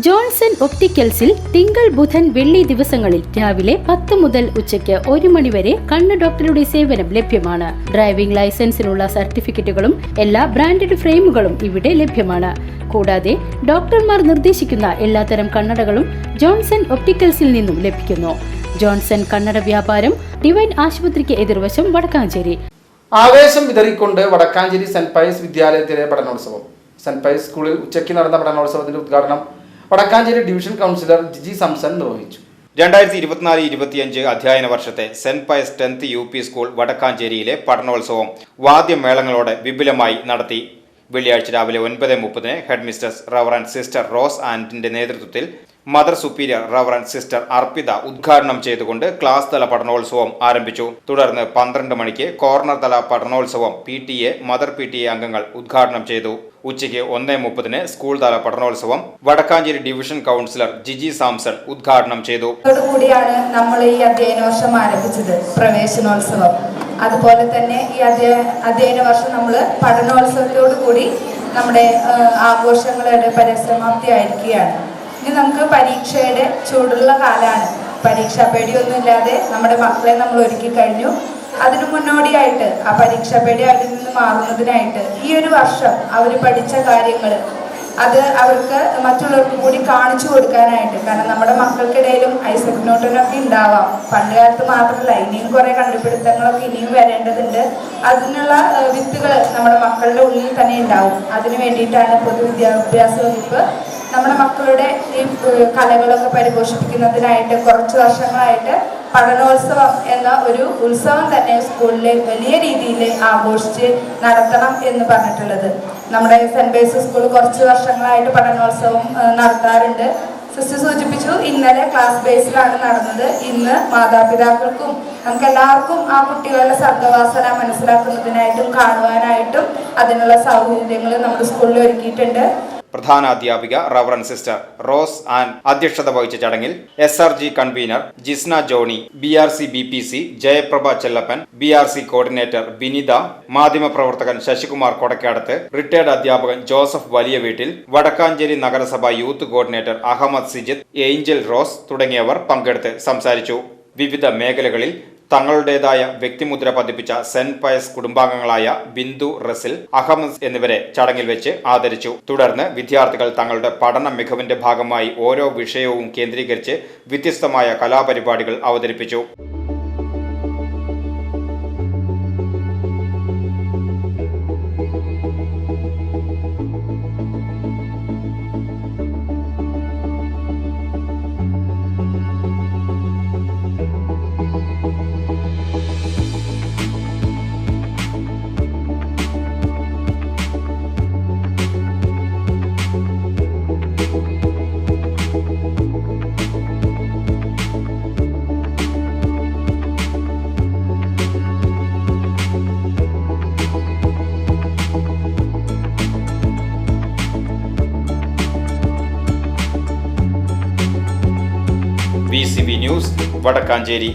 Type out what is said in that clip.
Johnson ഒപ്റ്റിക്കൽസിൽ തിങ്കൾ ബുധൻ വെള്ളി ദിവസങ്ങളിൽ രാവിലെ 10 മുതൽ ഉച്ചയ്ക്ക് 1 മണി വരെ കണ്ണ് ഡോക്ടറുടെ സേവനം ലഭ്യമാണ്. ഡ്രൈവിംഗ് ലൈസൻസിനുള്ള സർട്ടിഫിക്കറ്റുകളും എല്ലാ ബ്രാൻഡഡ് ഫ്രെയിമുകളും ഇവിടെ ലഭ്യമാണ്. കൂടാതെ ഡോക്ടർമാർ നിർദ്ദേശിക്കുന്ന എല്ലാത്തരം കണ്ണടകളും ജോൺസൺ ഒപ്റ്റിക്കൽസിൽ നിന്നും ലഭിക്കുന്നു. ജോൺസൺ കണ്ണട വ്യാപാരം ഡിവൈൻ ആശുപത്രിക്ക് എതിർവശം വടക്കാഞ്ചേരി. ആവേശം വിതറിക്കൊണ്ട് വടക്കാഞ്ചേരി സെന്റ് പയസ് വിദ്യാലയത്തിലെ പഠനോത്സവം. സെന്റ് പയസ് സ്കൂളിൽ ഉച്ചയ്ക്ക് നടന്ന പഠനോത്സവത്തിന്റെ ഉദ്ഘാടനം Wadakkanchery division councillor Jiji Samson നിർവഹിച്ചു. 2024-25 അധ്യയന വർഷത്തെ Saint Pius 10th UP school വടക്കാഞ്ചേരിയിലെ പഠനോത്സവം വാദ്യമേളങ്ങളോടെ വിപുലമായി നടത്തി. വെള്ളിയാഴ്ച രാവിലെ 9:30 headmistress Reverend Sister Rose ആൻഡിന്റെ നേതൃത്വത്തിൽ Mother Superior Reverend Sister Arpitha ഉദ്ഘാടനം ചെയ്തുകൊണ്ട് ക്ലാസ് തല പഠനോത്സവം ആരംഭിച്ചു. തുടർന്ന് 12 മണിക്ക് കോർണർ തല പഠനോത്സവം PTA മദർ PTA അംഗങ്ങൾ ഉദ്ഘാടനം ചെയ്തു. ഉച്ചയ്ക്ക് 1:30 സ്കൂൾ തല പഠനോത്സവം വടക്കാഞ്ചേരി ഡിവിഷൻ കൗൺസിലർ ജിജി സാംസൺ ഉദ്ഘാടനം ചെയ്തു. കൂടിയാണ് നമ്മൾ ഈ അധ്യയന വർഷം ആരംഭിച്ചത്, പ്രവേശനോത്സവം. അതുപോലെ തന്നെ ഈ അധ്യയന വർഷം നമ്മൾ പഠനോത്സവത്തോടു കൂടി നമ്മുടെ ആഘോഷങ്ങളുടെ പരിസമാപ്തി ആയിരിക്കുകയാണ്. ഇനി നമുക്ക് പരീക്ഷയുടെ ചൂടുള്ള കാലമാണ്. പരീക്ഷാ പേടിയൊന്നുമില്ലാതെ നമ്മുടെ മക്കളെ നമ്മൾ ഒരുക്കി കഴിഞ്ഞു. അതിനു മുന്നോടിയായിട്ട് ആ പരീക്ഷാ പേടി അവരിൽ നിന്ന് മാറുന്നതിനായിട്ട് ഈ ഒരു വർഷം അവർ പഠിച്ച കാര്യങ്ങൾ അത് അവർക്ക് മറ്റുള്ളവർക്ക് കൂടി കാണിച്ചു കൊടുക്കാനായിട്ട്, കാരണം നമ്മുടെ മക്കൾക്കിടയിലും ഐസക് ന്യൂട്ടനൊക്കെ ഉണ്ടാവാം, പണ്ട് കാലത്ത് മാത്രമല്ല ഇനിയും കുറേ കണ്ടുപിടുത്തങ്ങളൊക്കെ ഇനിയും വരേണ്ടതുണ്ട്. അതിനുള്ള വിത്തുകൾ നമ്മുടെ മക്കളുടെ ഉള്ളിൽ തന്നെ ഉണ്ടാവും. അതിനു വേണ്ടിയിട്ടാണ് പൊതുവിദ്യാഭ്യാസ വകുപ്പ് നമ്മുടെ മക്കളുടെ ഈ കലകളൊക്കെ പരിപോഷിപ്പിക്കുന്നതിനായിട്ട് കുറച്ച് വർഷങ്ങളായിട്ട് പഠനോത്സവം എന്ന ഒരു ഉത്സവം തന്നെ സ്കൂളിൽ വലിയ രീതിയിൽ ആഘോഷിച്ച് നടത്തണം എന്ന് പറഞ്ഞിട്ടുള്ളത്. നമ്മുടെ സെന്റ് പയസ് സ്കൂൾ കുറച്ച് വർഷങ്ങളായിട്ട് പഠനോത്സവം നടത്താറുണ്ട്. സിസ്റ്റർ സൂചിപ്പിച്ചു, ഇന്നലെ ക്ലാസ് ബേസിലാണ് നടന്നത്. ഇന്ന് മാതാപിതാക്കൾക്കും നമുക്ക് എല്ലാവർക്കും ആ കുട്ടികളുടെ സർഗവാസന മനസ്സിലാക്കുന്നതിനായിട്ടും കാണുവാനായിട്ടും അതിനുള്ള സൗകര്യങ്ങൾ നമ്മുടെ സ്കൂളിൽ ഒരുക്കിയിട്ടുണ്ട്. പ്രധാന അധ്യാപിക റവറൻഡ് സിസ്റ്റർ റോസ് ആൻഡ് അധ്യക്ഷത വഹിച്ച ചടങ്ങിൽ SRG convener Jisna Johny, BRC BPC Jayaprabha Chellappan, BRC coordinator Binitha, മാധ്യമപ്രവർത്തകൻ ശശികുമാർ കൊടക്കാടത്ത്, റിട്ടയർഡ് അധ്യാപകൻ ജോസഫ് വലിയ വീട്ടിൽ, വടക്കാഞ്ചേരി നഗരസഭ youth coordinator Ahammed Sijith, Angel Rose തുടങ്ങിയവർ പങ്കെടുത്ത് സംസാരിച്ചു. വിവിധ മേഖലകളിൽ തങ്ങളുടേതായ വ്യക്തിമുദ്ര പതിപ്പിച്ച സെന്റ് പയസ് കുടുംബാംഗങ്ങളായ ബിന്ദു, റസിൽ, അഹമ്മദ് എന്നിവരെ ചടങ്ങിൽ വെച്ച് ആദരിച്ചു. തുടർന്ന് വിദ്യാർത്ഥികൾ തങ്ങളുടെ പഠന മികവിന്റെ ഭാഗമായി ഓരോ വിഷയവും കേന്ദ്രീകരിച്ച് വ്യത്യസ്തമായ കലാപരിപാടികൾ അവതരിപ്പിച്ചു. VCV news Vadakkanchery.